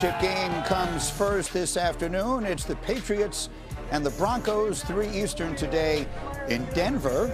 Game comes first this afternoon. It's the Patriots and the Broncos, 3 Eastern today in Denver.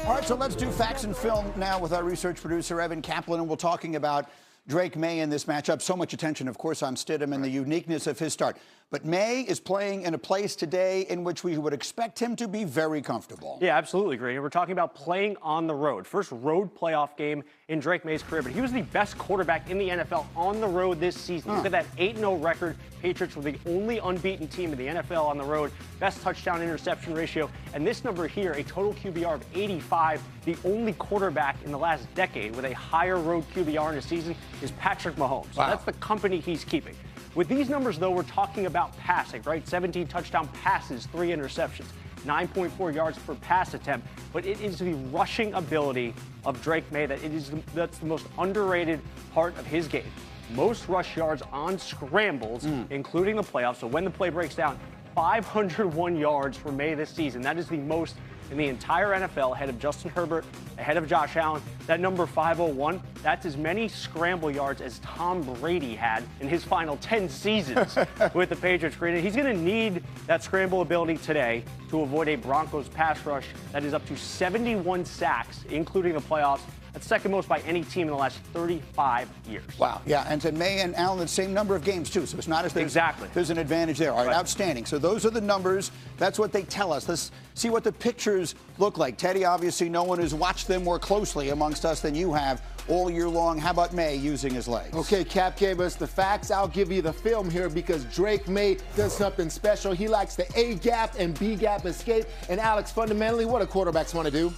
All right, so let's do facts and film now with our research producer, Evan Kaplan, and we're talking about Drake Maye in this matchup. So much attention, of course, on Stidham and the uniqueness of his start. But Maye is playing in a place today in which we would expect him to be very comfortable. Yeah, absolutely, Green. We're talking about playing on the road. First road playoff game in Drake Maye's career, but he was the best quarterback in the NFL on the road this season. Look at that 8-0 record. Patriots were the only unbeaten team in the NFL on the road. Best touchdown interception ratio. And this number here, a total QBR of 85, the only quarterback in the last decade with a higher road QBR in a season is Patrick Mahomes. So that's the company he's keeping. With these numbers, though, we're talking about passing, right? 17 touchdown passes, 3 interceptions, 9.4 yards per pass attempt. But it is the rushing ability of Drake Maye that's the most underrated part of his game. Most rush yards on scrambles, including the playoffs. So when the play breaks down, 501 yards for Maye this season. That is the most in the entire NFL, ahead of Justin Herbert, ahead of Josh Allen. That number 501, that's as many scramble yards as Tom Brady had in his final 10 seasons with the Patriots. He's going to need that scramble ability today to avoid a Broncos pass rush that is up to 71 sacks, including the playoffs. That's second most by any team in the last 35 years. Wow. Yeah, and to Maye and Allen, the same number of games, too. So it's not as there's an advantage there. All right, outstanding. So those are the numbers. That's what they tell us. Let's see what the pictures look like. Teddy, obviously, no one has watched them more closely amongst us than you have all year long. How about Maye using his legs? Okay, Cap gave us the facts. I'll give you the film here because Drake Maye does something special. He likes the A-gap and B-gap escape. And Alex, fundamentally, what do quarterbacks want to do?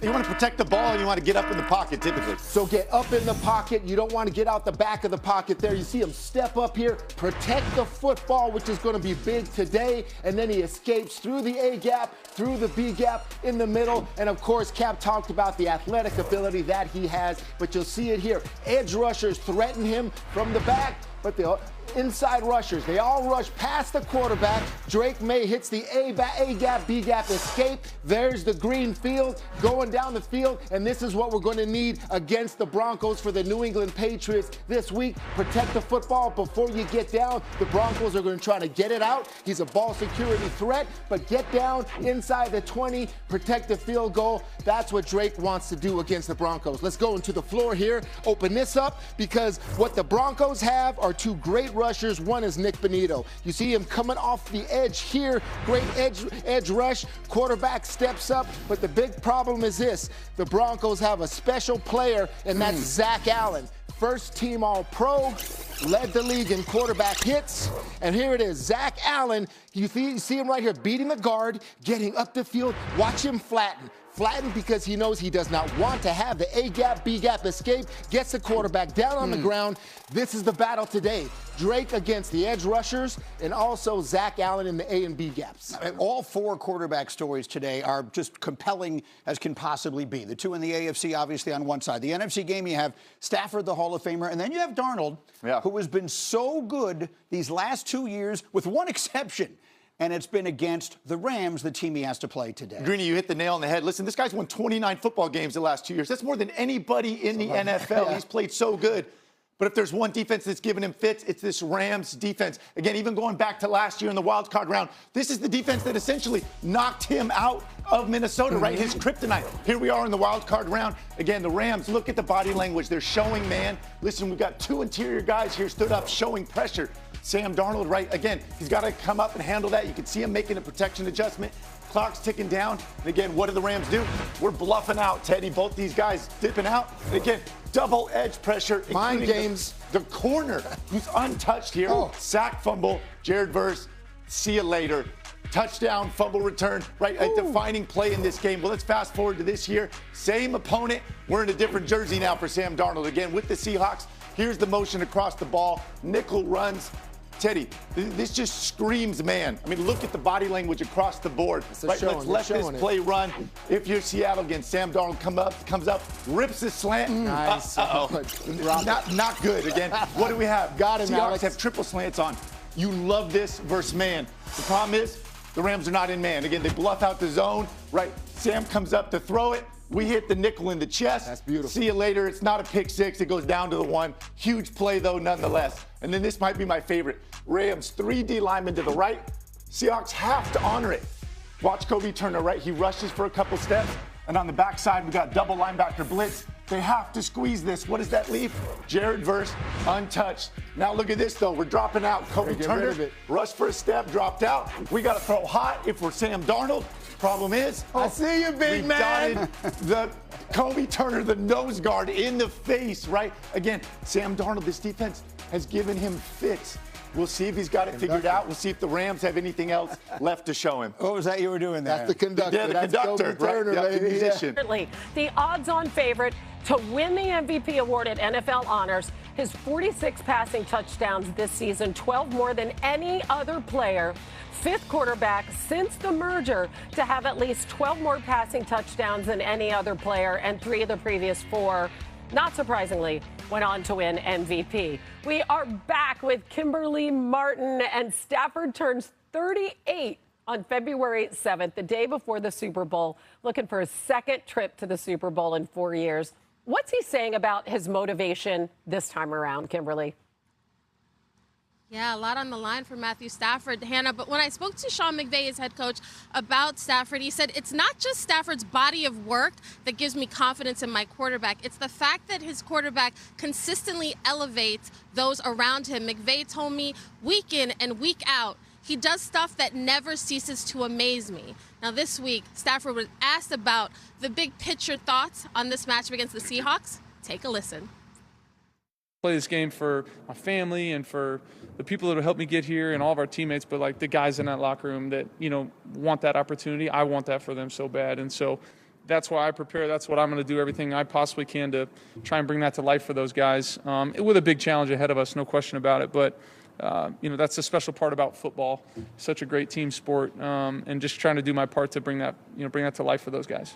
You want to protect the ball and you want to get up in the pocket, typically. So get up in the pocket. You don't want to get out the back of the pocket there. You see him step up here, protect the football, which is going to be big today. And then he escapes through the A-gap, through the B-gap, in the middle. And, of course, Cap talked about the athletic ability that he has. But you'll see it here. Edge rushers threaten him from the back, but the inside rushers, they all rush past the quarterback. Drake Maye hits the A-gap, B-gap escape. There's the green field going down the field, and this is what we're going to need against the Broncos for the New England Patriots this week. Protect the football before you get down. The Broncos are going to try to get it out. He's a ball security threat, but get down inside the 20, protect the field goal. That's what Drake wants to do against the Broncos. Let's go into the floor here, open this up, because what the Broncos have are 2 great rushers. One is Nick Bonito. You see him coming off the edge here. Great edge rush. Quarterback steps up. But the big problem is this. The Broncos have a special player, and that's Zach Allen. First team All-Pro, led the league in quarterback hits. And here it is, Zach Allen. You see him right here beating the guard, getting up the field. Watch him flatten. Flattened because he knows he does not want to have the A-gap, B-gap escape, gets the quarterback down on the ground. This is the battle today. Drake against the edge rushers and also Zach Allen in the A and B gaps. All 4 quarterback stories today are just compelling as can possibly be. The 2 in the AFC, obviously, on one side. The NFC game, you have Stafford, the Hall of Famer, and then you have Darnold, who has been so good these last 2 years, with one exception. And it's been against the Rams, the team he has to play today. Greeny, you hit the nail on the head. Listen, this guy's won 29 football games the last 2 years. That's more than anybody in the NFL. He's played so good. But if there's one defense that's given him fits, it's this Rams defense. Again, even going back to last year in the wild card round, this is the defense that essentially knocked him out of Minnesota, right? His kryptonite. Here we are in the wild card round. Again, the Rams, look at the body language. They're showing, man. Listen, we've got 2 interior guys here stood up showing pressure. Sam Darnold, right? Again, he's got to come up and handle that. You can see him making a protection adjustment. Clock's ticking down. And again, what do the Rams do? We're bluffing out, Teddy. Both these guys dipping out. And again, double edge pressure. Mind games. The corner who's untouched here. Sack fumble. Jared Verse. See you later. Touchdown, fumble return, right? A defining play in this game. Well, let's fast forward to this year. Same opponent. We're in a different jersey now for Sam Darnold. Again, with the Seahawks. Here's the motion across the ball. Nickel runs. Teddy, this just screams man. I mean, look at the body language across the board. Right? Let's let this play run. If you're Seattle again, Sam Darnold comes up, rips the slant. Nice. Not good. Again, what do we have? Got him, Seahawks Alex. have triple slants on. You love this versus man. The problem is the Rams are not in man. Again, they bluff out the zone. Right? Sam comes up to throw it. We hit the nickel in the chest. That's beautiful. See you later. It's not a pick six. It goes down to the 1. Huge play, though, nonetheless. And then this might be my favorite. Rams, 3 D linemen to the right. Seahawks have to honor it. Watch Kobe Turner, right? He rushes for a couple steps. And on the backside, we got double linebacker blitz. They have to squeeze this. What does that leave? Jared Verse, untouched. Now look at this, though. We're dropping out. Kobe Turner, rush for a step, dropped out. We got to throw hot if we're Sam Darnold. Problem is, I see you, big man. The Kobe Turner, the nose guard in the face, right? Again, Sam Darnold, this defense has given him fits. We'll see if he's got it figured out. We'll see if the Rams have anything else left to show him. What was that you were doing there? That's the conductor. Yeah, the That's conductor, Kobe Turner, right? baby. The musician. The odds-on favorite to win the MVP award at NFL Honors. His 46 passing touchdowns this season, 12 more than any other player. 5th quarterback since the merger to have at least 12 more passing touchdowns than any other player, and 3 of the previous 4, not surprisingly, went on to win MVP. We are back with Kimberly Martin, and Stafford turns 38 on February 7th, the day before the Super Bowl, looking for his 2nd trip to the Super Bowl in 4 years. What's he saying about his motivation this time around, Kimberly? Yeah, a lot on the line for Matthew Stafford, Hannah. But when I spoke to Sean McVay, his head coach, about Stafford, he said, it's not just Stafford's body of work that gives me confidence in my quarterback. It's the fact that his quarterback consistently elevates those around him. McVay told me week in and week out, he does stuff that never ceases to amaze me. Now, this week, Stafford was asked about the big picture thoughts on this matchup against the Seahawks. Take a listen. Play this game for my family and for the people that have helped me get here and all of our teammates, but like the guys in that locker room that, you know, want that opportunity. I want that for them so bad. And so that's why I prepare. That's what I'm going to do, everything I possibly can to try and bring that to life for those guys. With a big challenge ahead of us, no question about it. But, you know, that's the special part about football. Such a great team sport, and just trying to do my part to bring that to life for those guys.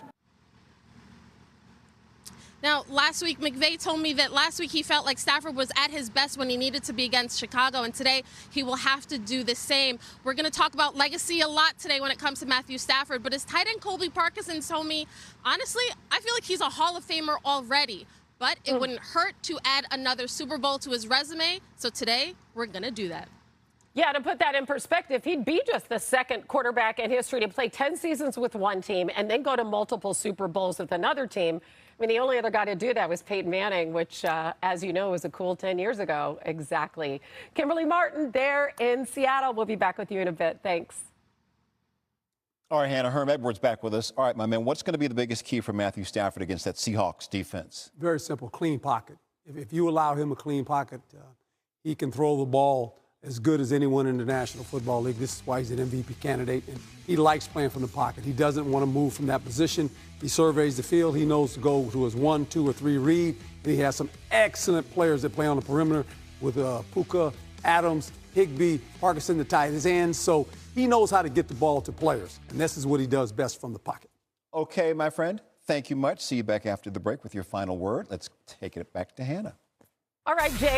Now, last week, McVay told me that last week he felt like Stafford was at his best when he needed to be against Chicago, and today he will have to do the same. We're going to talk about legacy a lot today when it comes to Matthew Stafford, but his tight end Colby Parkinson told me, honestly, I feel like he's a Hall of Famer already, but it wouldn't hurt to add another Super Bowl to his resume, so today we're going to do that. Yeah, to put that in perspective, he'd be just the 2nd quarterback in history to play 10 seasons with one team and then go to multiple Super Bowls with another team. I mean, the only other guy to do that was Peyton Manning, which, as you know, was a cool 10 years ago. Exactly. Kimberly Martin there in Seattle. We'll be back with you in a bit. Thanks. All right, Hannah, Herm Edwards back with us. All right, my man, what's going to be the biggest key for Matthew Stafford against that Seahawks defense? Very simple, clean pocket. If you allow him a clean pocket, he can throw the ball as good as anyone in the National Football League. This is why he's an MVP candidate, and he likes playing from the pocket. He doesn't want to move from that position. He surveys the field. He knows to go to his 1, 2, or 3 read, and he has some excellent players that play on the perimeter with Puka, Adams, Higbee, Parkinson, the tight ends. So he knows how to get the ball to players, and this is what he does best from the pocket. Okay, my friend, thank you much. See you back after the break with your final word. Let's take it back to Hannah. All right, Jay.